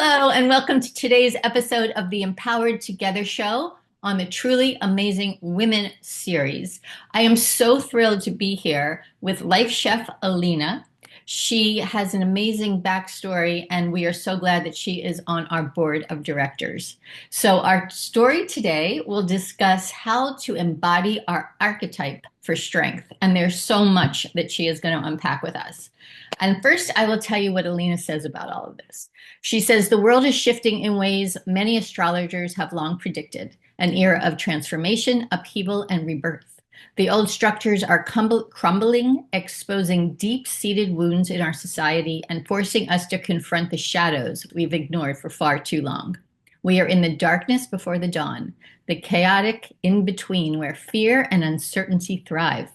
Hello, and welcome to today's episode of the Empowered Together show on the Truly Amazing Women series. I am so thrilled to be here with LifeChef Alina. She has an amazing backstory, and we are so glad that she is on our board of directors. So, our story today will discuss how to embody our archetype for strength, and there's so much that she is going to unpack with us. And first, I will tell you what Alina says about all of this. She says the world is shifting in ways many astrologers have long predicted, an era of transformation, upheaval, and rebirth. The old structures are crumbling, exposing deep-seated wounds in our society and forcing us to confront the shadows we've ignored for far too long. We are in the darkness before the dawn, the chaotic in-between where fear and uncertainty thrive.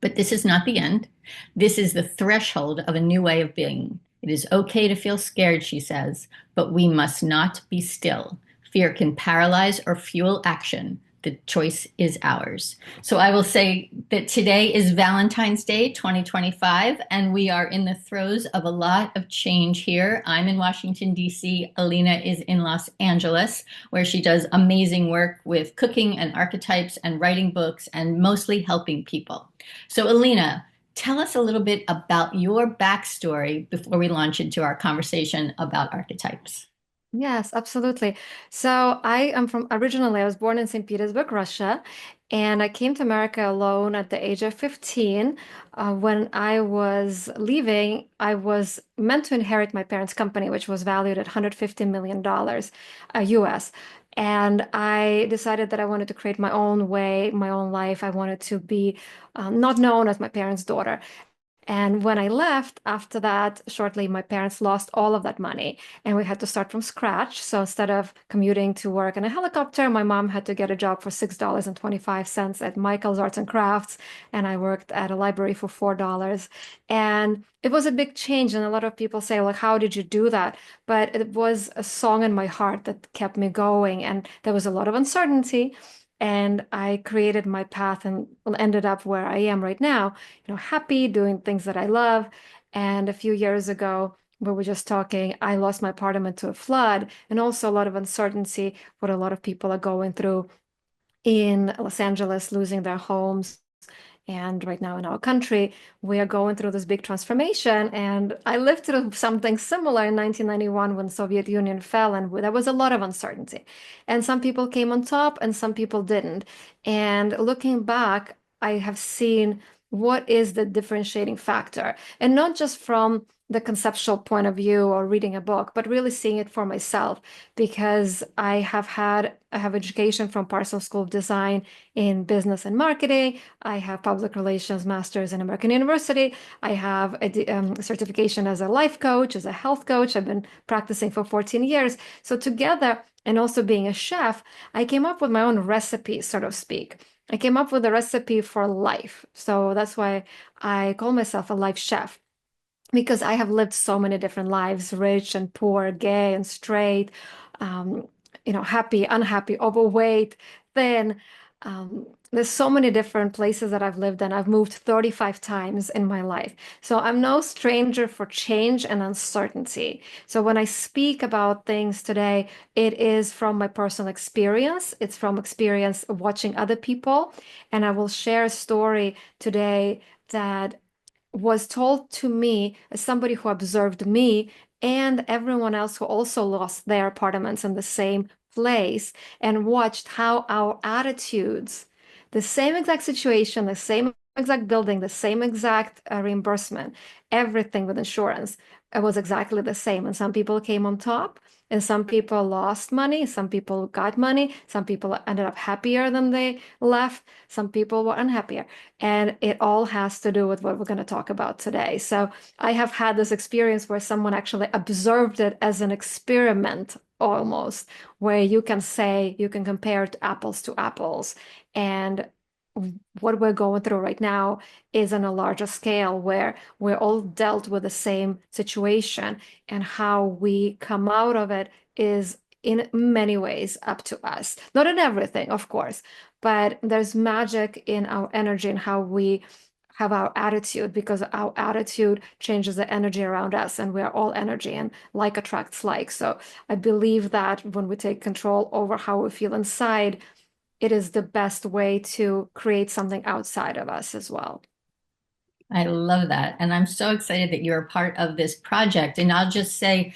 But this is not the end. This is the threshold of a new way of being. It is okay to feel scared, she says, but we must not be still. Fear can paralyze or fuel action. The choice is ours. So I will say that today is Valentine's Day 2025, and we are in the throes of a lot of change here. I'm in Washington, D.C. Alina is in Los Angeles, where she does amazing work with cooking and archetypes and writing books and mostly helping people. So, Alina, tell us a little bit about your backstory before we launch into our conversation about archetypes. Yes, absolutely. So I am originally, I was born in St. Petersburg, Russia, and I came to America alone at the age of 15. When I was leaving, I was meant to inherit my parents' company, which was valued at $150 million US. And I decided that I wanted to create my own way, my own life. I wanted to be not known as my parents' daughter. And when I left after that, shortly, my parents lost all of that money and we had to start from scratch. So instead of commuting to work in a helicopter, my mom had to get a job for $6.25 at Michael's Arts and Crafts. And I worked at a library for $4. And it was a big change. And a lot of people say, like, how did you do that? But it was a song in my heart that kept me going. And there was a lot of uncertainty. And I created my path and ended up where I am right now, happy doing things that I love. And a few years ago, we were just talking, I lost my apartment to a flood and also a lot of uncertainty, what a lot of people are going through in Los Angeles, losing their homes. And right now in our country, we are going through this big transformation. And I lived through something similar in 1991 when Soviet Union fell, and there was a lot of uncertainty. And some people came on top and some people didn't. And looking back, I have seen what is the differentiating factor, and not just from the conceptual point of view or reading a book, but really seeing it for myself because I have education from Parsons School of Design in business and marketing. I have public relations master's in American University. I have a certification as a life coach, as a health coach. I've been practicing for 14 years. So together, and also being a chef, I came up with my own recipe, so to speak. I came up with a recipe for life. So that's why I call myself a life chef because I have lived so many different lives, rich and poor, gay and straight, um, happy, unhappy, overweight, thin. There's so many different places that I've lived in. I've moved 35 times in my life. So I'm no stranger for change and uncertainty. So when I speak about things today, it is from my personal experience. It's from experience of watching other people. And I will share a story today that was told to me as somebody who observed me and everyone else who also lost their apartments in the same place and watched how our attitudes, the same exact situation, the same exact building, the same exact reimbursement, everything with insurance, it was exactly the same. And some people came on top. And some people lost money, some people got money, some people ended up happier than they left, some people were unhappier. And it all has to do with what we're going to talk about today. So I have had this experience where someone actually observed it as an experiment almost, where you can say, you can compare to apples. And what we're going through right now is on a larger scale where we're all dealt with the same situation, and how we come out of it is in many ways up to us. Not in everything, of course, but there's magic in our energy and how we have our attitude, because our attitude changes the energy around us, and we are all energy, and like attracts like. So I believe that when we take control over how we feel inside, it is the best way to create something outside of us as well. I love that. And I'm so excited that you're a part of this project. And I'll just say,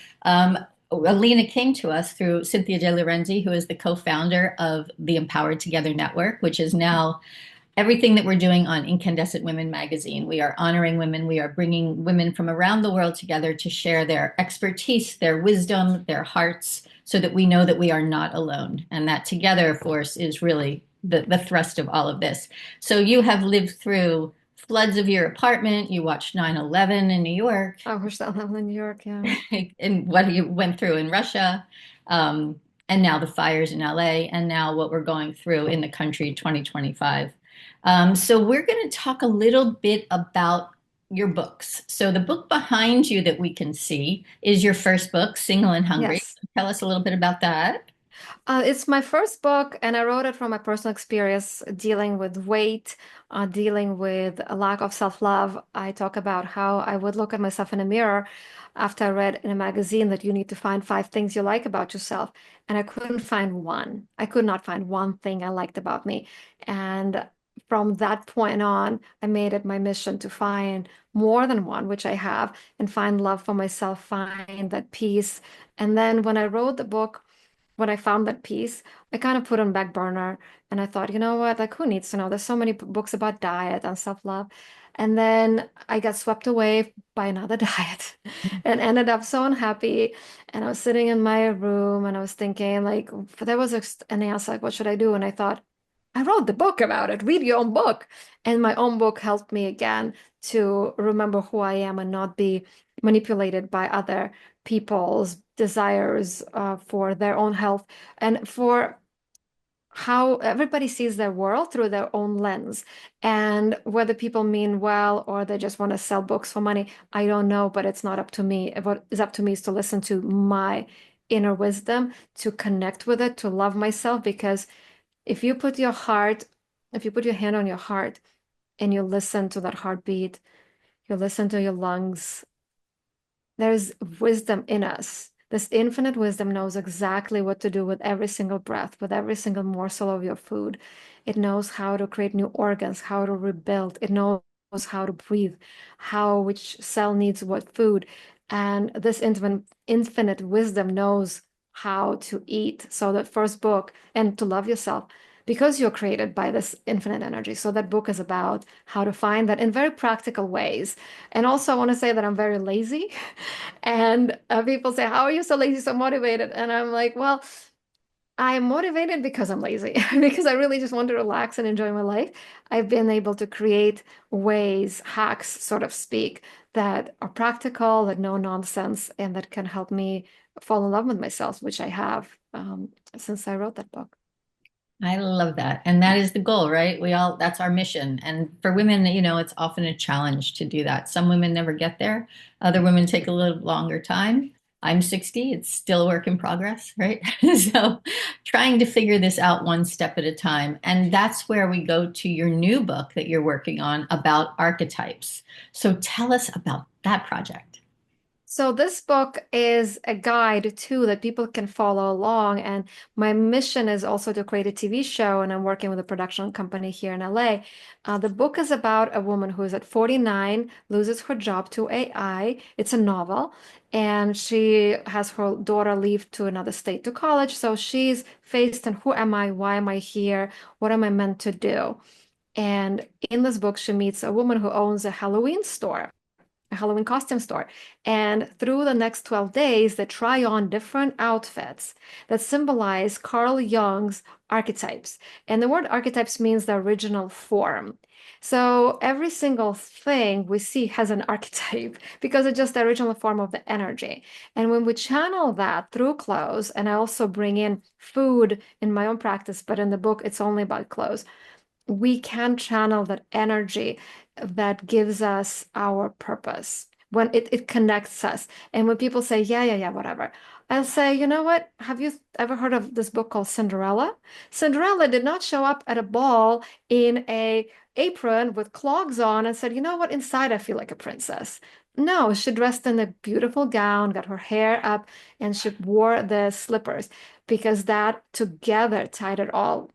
Alina came to us through Cynthia De Lorenzi, who is the co-founder of the Empowered Together Network, which is now everything that we're doing on Incandescent Women magazine. We are honoring women. We are bringing women from around the world together to share their expertise, their wisdom, their hearts, so that we know that we are not alone. And that together force is really the thrust of all of this. So you have lived through floods of your apartment. You watched 9/11 in New York, I wish that happened in New York, yeah. and what you went through in Russia, um, and now the fires in LA, and now what we're going through in the country 2025. So we're going to talk a little bit about your books. So the book behind you that we can see is your first book, Single and Hungry. Yes. Tell us a little bit about that. It's my first book, and I wrote it from my personal experience dealing with weight, dealing with a lack of self-love. I talk about how I would look at myself in a mirror after I read in a magazine that you need to find 5 things you like about yourself. And I couldn't find one. I could not find one thing I liked about me. And from that point on, I made it my mission to find more than one, which I have, and find love for myself, find that peace. And then when I wrote the book, when I found that piece, I kind of put on back burner, and I thought, you know what, like who needs to know? There's so many books about diet and self-love. And then I got swept away by another diet and ended up so unhappy. And I was sitting in my room and I was thinking, like, there was an answer, like, what should I do? And I thought, I wrote the book about it. Read your own book. And my own book helped me again to remember who I am and not be manipulated by other people's desires for their own health and for how everybody sees their world through their own lens. And whether people mean well or they just want to sell books for money, I don't know, but it's not up to me. What is up to me is to listen to my inner wisdom, to connect with it, to love myself. Because if you put your heart, if you put your hand on your heart and you listen to that heartbeat, you listen to your lungs, there's wisdom in us. This infinite wisdom knows exactly what to do with every single breath, with every single morsel of your food. It knows how to create new organs, how to rebuild. It knows how to breathe, how which cell needs what food. And this infinite wisdom knows how to eat. So that first book, and to love yourself, because you're created by this infinite energy. So that book is about how to find that in very practical ways. And also, I want to say that I'm very lazy. And people say, how are you so lazy, so motivated? And I'm like, well, I'm motivated because I'm lazy, because I really just want to relax and enjoy my life. I've been able to create ways, hacks, sort of speak, that are practical, that no nonsense, and that can help me fall in love with myself, which I have since I wrote that book. I love that. And that is the goal, right? That's our mission. And for women, it's often a challenge to do that. Some women never get there. Other women take a little longer time. I'm 60. It's still a work in progress, right? So trying to figure this out one step at a time. And that's where we go to your new book that you're working on about archetypes. So tell us about that project. So this book is a guide too that people can follow along. And my mission is also to create a TV show, and I'm working with a production company here in LA. The book is about a woman who is at 49, loses her job to AI. It's a novel, and she has her daughter leave to another state to college. So she's faced in who am I? Why am I here? What am I meant to do? And in this book, she meets a woman who owns a Halloween store, a Halloween costume store. And through the next 12 days, they try on different outfits that symbolize Carl Jung's archetypes. And the word archetypes means the original form. So every single thing we see has an archetype because it's just the original form of the energy. And when we channel that through clothes, and I also bring in food in my own practice, but in the book, it's only about clothes, we can channel that energy that gives us our purpose when it connects us. And when people say, yeah, yeah, yeah, whatever, I'll say, you know what? Have you ever heard of this book called Cinderella? Cinderella did not show up at a ball in a apron with clogs on and said, you know what, inside I feel like a princess. No, she dressed in a beautiful gown, got her hair up, and she wore the slippers because that together tied it all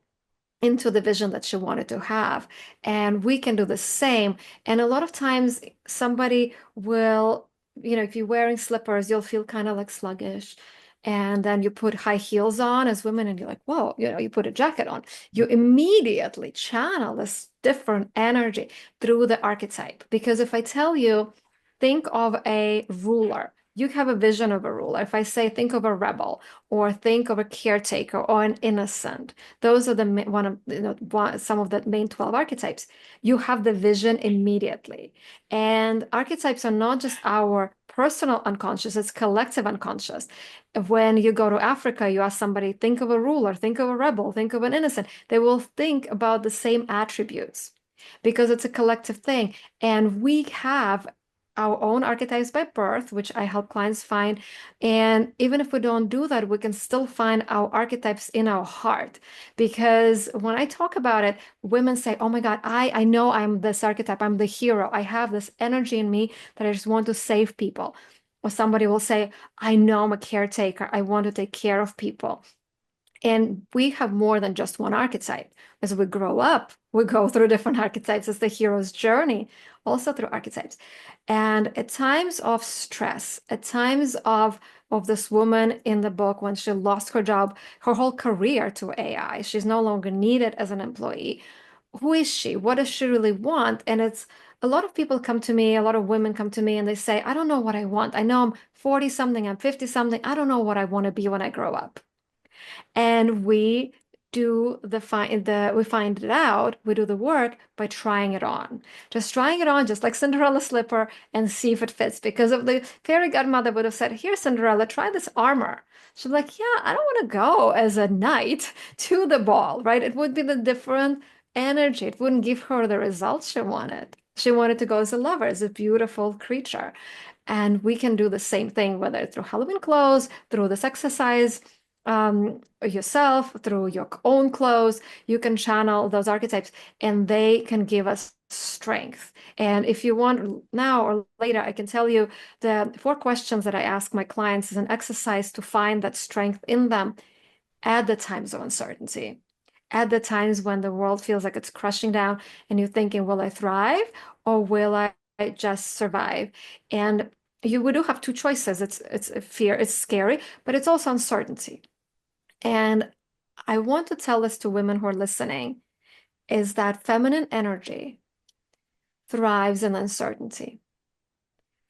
into the vision that she wanted to have. And we can do the same. And a lot of times somebody will, if you're wearing slippers, you'll feel kind of like sluggish. And then you put high heels on as women, and you're like, whoa, you put a jacket on. You immediately channel this different energy through the archetype. Because if I tell you, think of a ruler, you have a vision of a ruler. If I say, think of a rebel, or think of a caretaker, or an innocent, those are the some of the main 12 archetypes. You have the vision immediately. And archetypes are not just our personal unconscious, it's collective unconscious. When you go to Africa, you ask somebody, think of a ruler, think of a rebel, think of an innocent. They will think about the same attributes because it's a collective thing. And we have our own archetypes by birth, which I help clients find. And even if we don't do that, we can still find our archetypes in our heart. Because when I talk about it, women say, oh my God, I know I'm this archetype, I'm the hero. I have this energy in me that I just want to save people. Or somebody will say, I know I'm a caretaker. I want to take care of people. And we have more than just one archetype. As we grow up, we go through different archetypes as the hero's journey, also through archetypes. And at times of stress, at times of this woman in the book, when she lost her job, her whole career to AI, she's no longer needed as an employee. Who is she? What does she really want? And it's a lot of people come to me, a lot of women come to me and they say, I don't know what I want. I know I'm 40 something, I'm 50 something. I don't know what I want to be when I grow up. And we do we find it out, we do the work by trying it on. Just trying it on, just like Cinderella slipper, and see if it fits. Because if the fairy godmother would have said, here, Cinderella, try this armor. She'd be like, yeah, I don't want to go as a knight to the ball, right? It would be the different energy. It wouldn't give her the results she wanted. She wanted to go as a lover, as a beautiful creature. And we can do the same thing, whether it's through Halloween clothes, through this exercise, yourself, through your own clothes. You can channel those archetypes and they can give us strength. And if you want now or later, I can tell you the 4 questions that I ask my clients is an exercise to find that strength in them at the times of uncertainty, at the times when the world feels like it's crushing down and you're thinking, will I thrive or will I just survive? And we do have 2 choices. It's a fear, it's scary, but it's also uncertainty. And I want to tell this to women who are listening is that feminine energy thrives in uncertainty.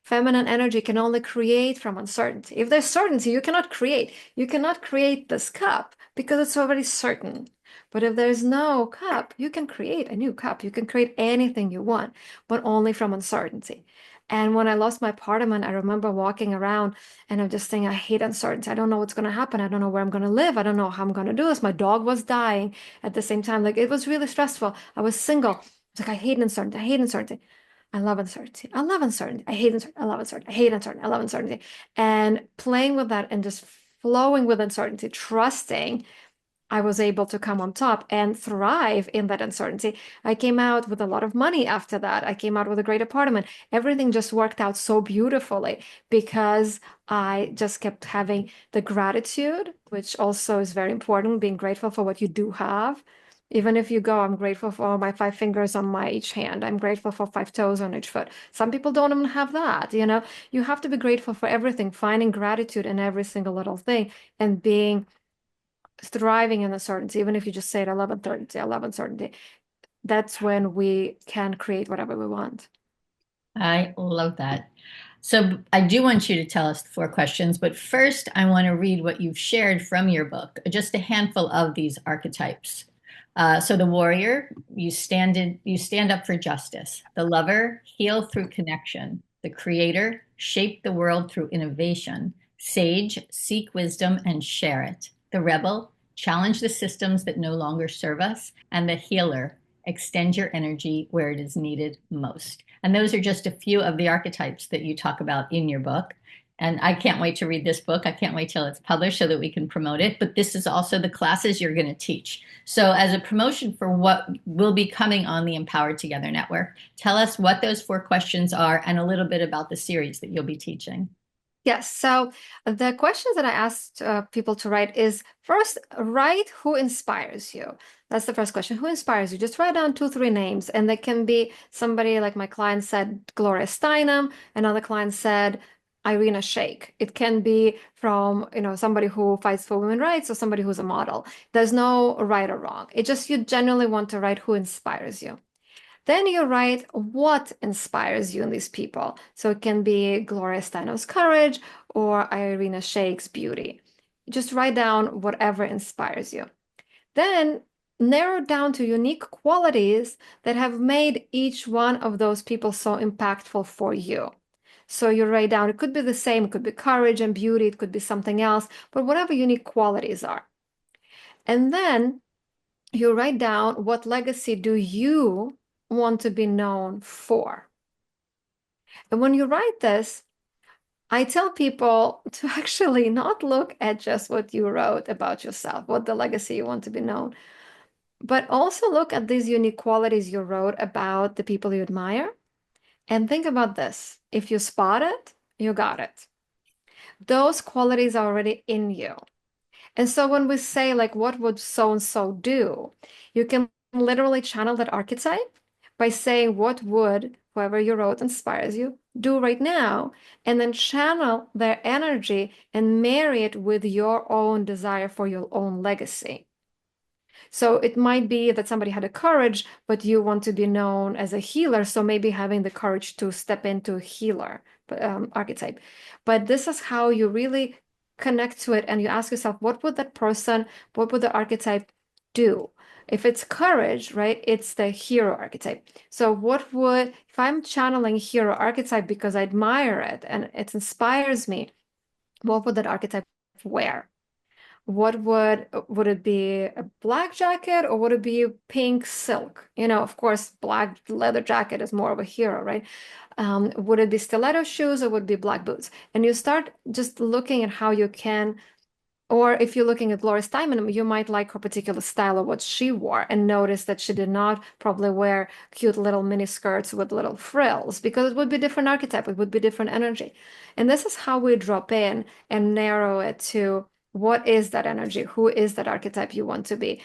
Feminine energy can only create from uncertainty. If there's certainty, you cannot create. You cannot create this cup because it's already certain. But if there's no cup, you can create a new cup. You can create anything you want, but only from uncertainty. And when I lost my apartment, I remember walking around and I'm just saying, I hate uncertainty. I don't know what's going to happen. I don't know where I'm going to live. I don't know how I'm going to do this. My dog was dying at the same time. Like it was really stressful. I was single. It's like, I hate uncertainty. I hate uncertainty. I love uncertainty. I love uncertainty. I hate uncertainty. I love uncertainty. I hate uncertainty. I love uncertainty. And playing with that and just flowing with uncertainty, trusting I was able to come on top and thrive in that uncertainty. I came out with a lot of money after that. I came out with a great apartment. Everything just worked out so beautifully because I just kept having the gratitude, which also is very important, being grateful for what you do have. Even if you go, I'm grateful for my 5 fingers on my each hand. I'm grateful for 5 toes on each foot. Some people don't even have that, you know. You have to be grateful for everything, finding gratitude in every single little thing and being thriving in uncertainty, even if you just say it, I love uncertainty, I love uncertainty. That's when we can create whatever we want. I love that. So I do want you to tell us the 4 questions, but first I want to read what you've shared from your book, just a handful of these archetypes. So the warrior, you stand up for justice. The lover, heal through connection. The creator, shape the world through innovation. Sage, seek wisdom and share it. The rebel, challenge the systems that no longer serve us. And the healer, extend your energy where it is needed most. And those are just a few of the archetypes that you talk about in your book. And I can't wait to read this book. I can't wait till it's published so that we can promote it. But this is also the classes you're going to teach. So, as a promotion for what will be coming on the Empowered Together Network, tell us what those 4 questions are and a little bit about the series that you'll be teaching. Yes. So the questions that I asked people to write is first, write who inspires you. That's the first question. Who inspires you? Just write down 2, 3 names, and they can be somebody like my client said, Gloria Steinem. Another client said, Irina Shayk. It can be from, somebody who fights for women's rights or somebody who's a model. There's no right or wrong. It just you generally want to write who inspires you. Then you write what inspires you in these people. So it can be Gloria Steinem's courage or Irina Shayk's beauty. Just write down whatever inspires you. Then narrow down to unique qualities that have made each one of those people so impactful for you. So you write down, it could be the same, it could be courage and beauty, it could be something else, but whatever unique qualities are. And then you write down what legacy do you want to be known for. And when you write this, I tell people to actually not look at just what you wrote about yourself, what the legacy you want to be known, but also look at these unique qualities you wrote about the people you admire. And think about this. If you spot it, you got it. Those qualities are already in you. And so when we say, like, what would so and so do, you can literally channel that archetype by saying, what would whoever you wrote inspires you do right now? And then channel their energy and marry it with your own desire for your own legacy. So it might be that somebody had a courage, but you want to be known as a healer. So maybe having the courage to step into a healer archetype. But this is how you really connect to it and you ask yourself, what would that person, what would the archetype do? If it's courage, right, it's the hero archetype. So what would, if I'm channeling hero archetype because I admire it and it inspires me, what would that archetype wear? What would it be a black jacket or would it be pink silk? Of course, black leather jacket is more of a hero, right? Would it be stiletto shoes or would it be black boots? And you start just looking at how you can, or if you're looking at Gloria Steinem, you might like her particular style of what she wore and notice that she did not probably wear cute little mini skirts with little frills because it would be different archetype, it would be different energy. And this is how we drop in and narrow it to what is that energy? Who is that archetype you want to be?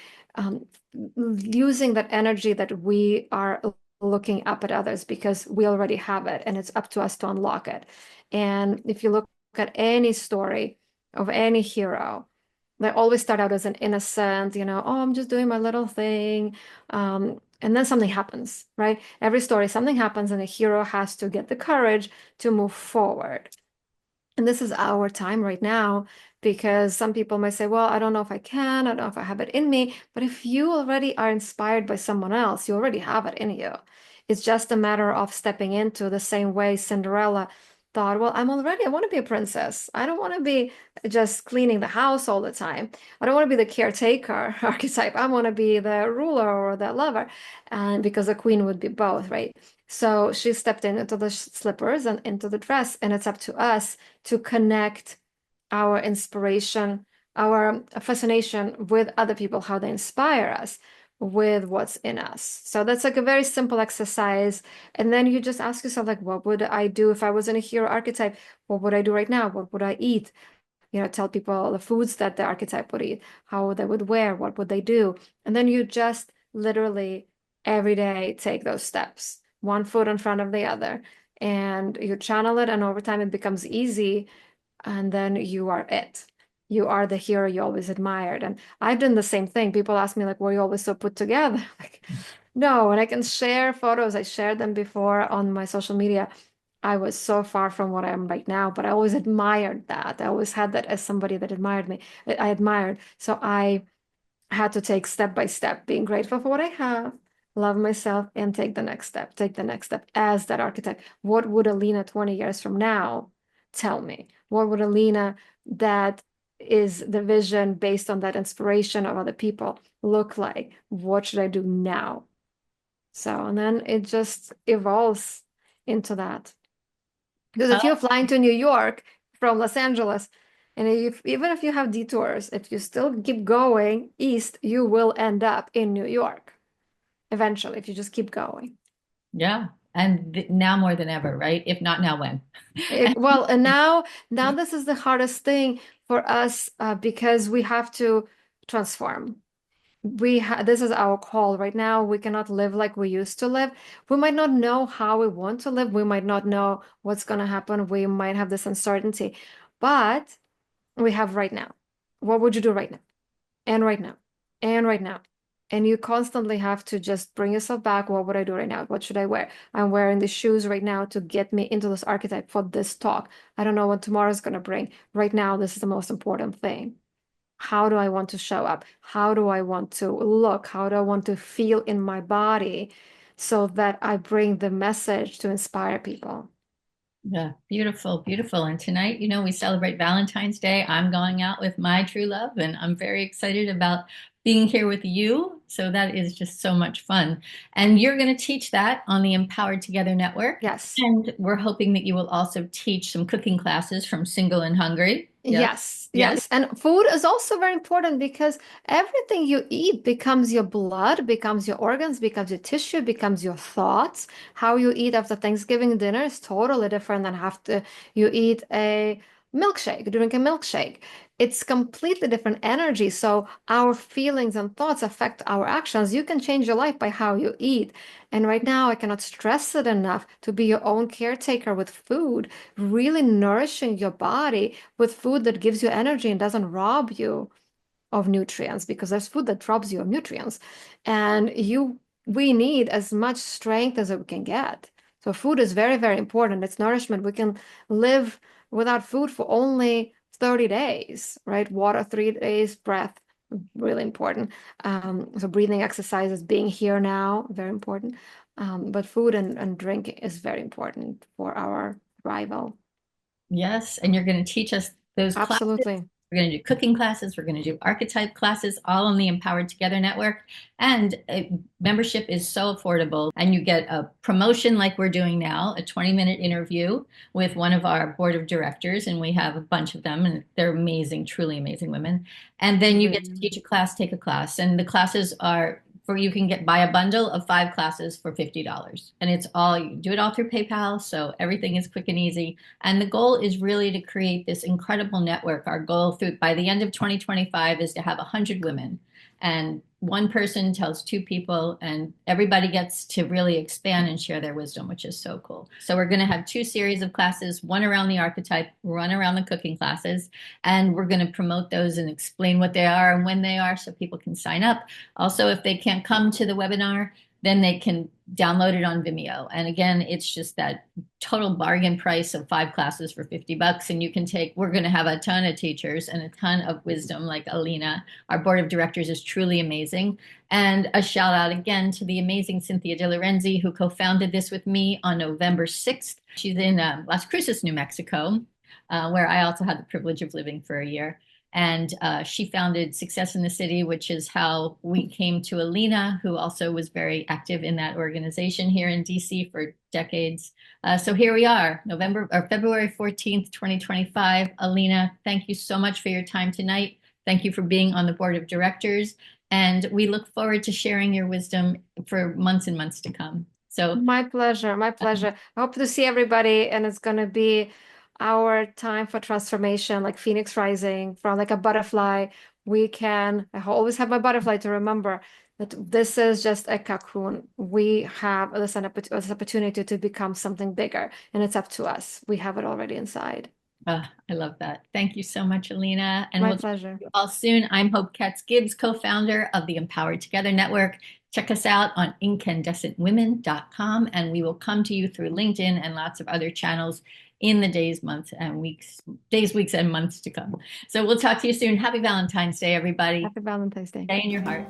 Using that energy that we are looking up at others because we already have it and it's up to us to unlock it. And if you look at any story, of any hero. They always start out as an innocent, oh, I'm just doing my little thing. And then something happens, right? Every story, something happens, and the hero has to get the courage to move forward. And this is our time right now because some people might say, well, I don't know if I can, I don't know if I have it in me. But if you already are inspired by someone else, you already have it in you. It's just a matter of stepping into the same way Cinderella thought, well, I want to be a princess. I don't want to be just cleaning the house all the time. I don't want to be the caretaker archetype. I want to be the ruler or the lover. And because the queen would be both, right? So she stepped into the slippers and into the dress, and it's up to us to connect our inspiration, our fascination with other people, how they inspire us with what's in us. So that's like a very simple exercise. And then you just ask yourself, like, what would I do if I was in a hero archetype? What would I do right now? What would I eat? Tell people the foods that the archetype would eat, how they would wear, what would they do? And then you just literally every day take those steps, one foot in front of the other, and you channel it, and over time it becomes easy, and then you are it. You are the hero you always admired. And I've done the same thing. People ask me, like, were you always so put together? Like, no, and I can share photos. I shared them before on my social media. I was so far from what I am right now, but I always admired that. I always had that as somebody that admired me. I admired. So I had to take step by step, being grateful for what I have, love myself, and take the next step, as that archetype. What would Alina 20 years from now tell me? What would Alina that is the vision based on that inspiration of other people look like? What should I do now? So, and then it just evolves into that. Because if you're flying to New York from Los Angeles. And even if you have detours, if you still keep going east, you will end up in New York eventually if you just keep going. Yeah. And now more than ever, right? If not now, when? Well, and now this is the hardest thing for us because we have to transform. This is our call right now. We cannot live like we used to live. We might not know how we want to live. We might not know what's going to happen. We might have this uncertainty, but we have right now. What would you do right now? And right now? And right now? And you constantly have to just bring yourself back. What would I do right now? What should I wear? I'm wearing the shoes right now to get me into this archetype for this talk. I don't know what tomorrow's going to bring. Right now, this is the most important thing. How do I want to show up? How do I want to look? How do I want to feel in my body so that I bring the message to inspire people? Yeah, beautiful, beautiful. And tonight, we celebrate Valentine's Day. I'm going out with my true love, and I'm very excited about being here with you. So that is just so much fun. And you're going to teach that on the Empowered Together Network. Yes. And we're hoping that you will also teach some cooking classes from Single and Hungry. Yes. Yes, Yes. yes. And food is also very important because everything you eat becomes your blood, becomes your organs, becomes your tissue, becomes your thoughts. How you eat after Thanksgiving dinner is totally different than after you eat a milkshake, drink a milkshake. It's completely different energy. So our feelings and thoughts affect our actions. You can change your life by how you eat. And right now, I cannot stress it enough to be your own caretaker with food, really nourishing your body with food that gives you energy and doesn't rob you of nutrients because there's food that robs you of nutrients. And we need as much strength as we can get. So food is very, very important. It's nourishment. We can live without food for only 30 days, right? Water 3 days, breath, really important. So breathing exercises, being here now, very important. But food and drink is very important for our survival. Yes. And you're going to teach us those classes. Absolutely. We're going to do cooking classes. We're going to do archetype classes, all on the Empowered Together Network. And membership is so affordable. And you get a promotion like we're doing now, a 20-minute interview with one of our board of directors. And we have a bunch of them, and they're amazing, truly amazing women. And then you get to teach a class, take a class. And the classes are you can buy a bundle of 5 classes for $50. And you do it all through PayPal. So everything is quick and easy. And the goal is really to create this incredible network. Our goal by the end of 2025 is to have 100 women. And one person tells 2 people, and everybody gets to really expand and share their wisdom, which is so cool. So we're going to have 2 series of classes, one around the archetype, one around the cooking classes. And we're going to promote those and explain what they are and when they are so people can sign up. Also, if they can't come to the webinar, then they can download it on Vimeo. And again, it's just that total bargain price of 5 classes for $50. And we're going to have a ton of teachers and a ton of wisdom like Alina. Our board of directors is truly amazing. And a shout out again to the amazing Cynthia De Lorenzi, who co-founded this with me on November 6th. She's in Las Cruces, New Mexico, where I also had the privilege of living for a year. And she founded Success in the City, which is how we came to Alina, who also was very active in that organization here in DC for decades. So here we are, February 14th, 2025. Alina, thank you so much for your time tonight. Thank you for being on the board of directors. And we look forward to sharing your wisdom for months and months to come. So My pleasure. My pleasure. I hope to see everybody, and it's going to be our time for transformation, like Phoenix rising from like a butterfly. I always have my butterfly to remember that this is just a cocoon. We have this opportunity to become something bigger, and it's up to us. We have it already inside. I love that. Thank you so much, Alina. And My we'll see pleasure. you all soon. I'm Hope Katz-Gibbs, co-founder of the Empowered Together Network. Check us out on incandescentwomen.com, and we will come to you through LinkedIn and lots of other channels in the days, weeks, and months to come. So we'll talk to you soon. Happy Valentine's Day, everybody. Happy Valentine's Day. Stay in your heart.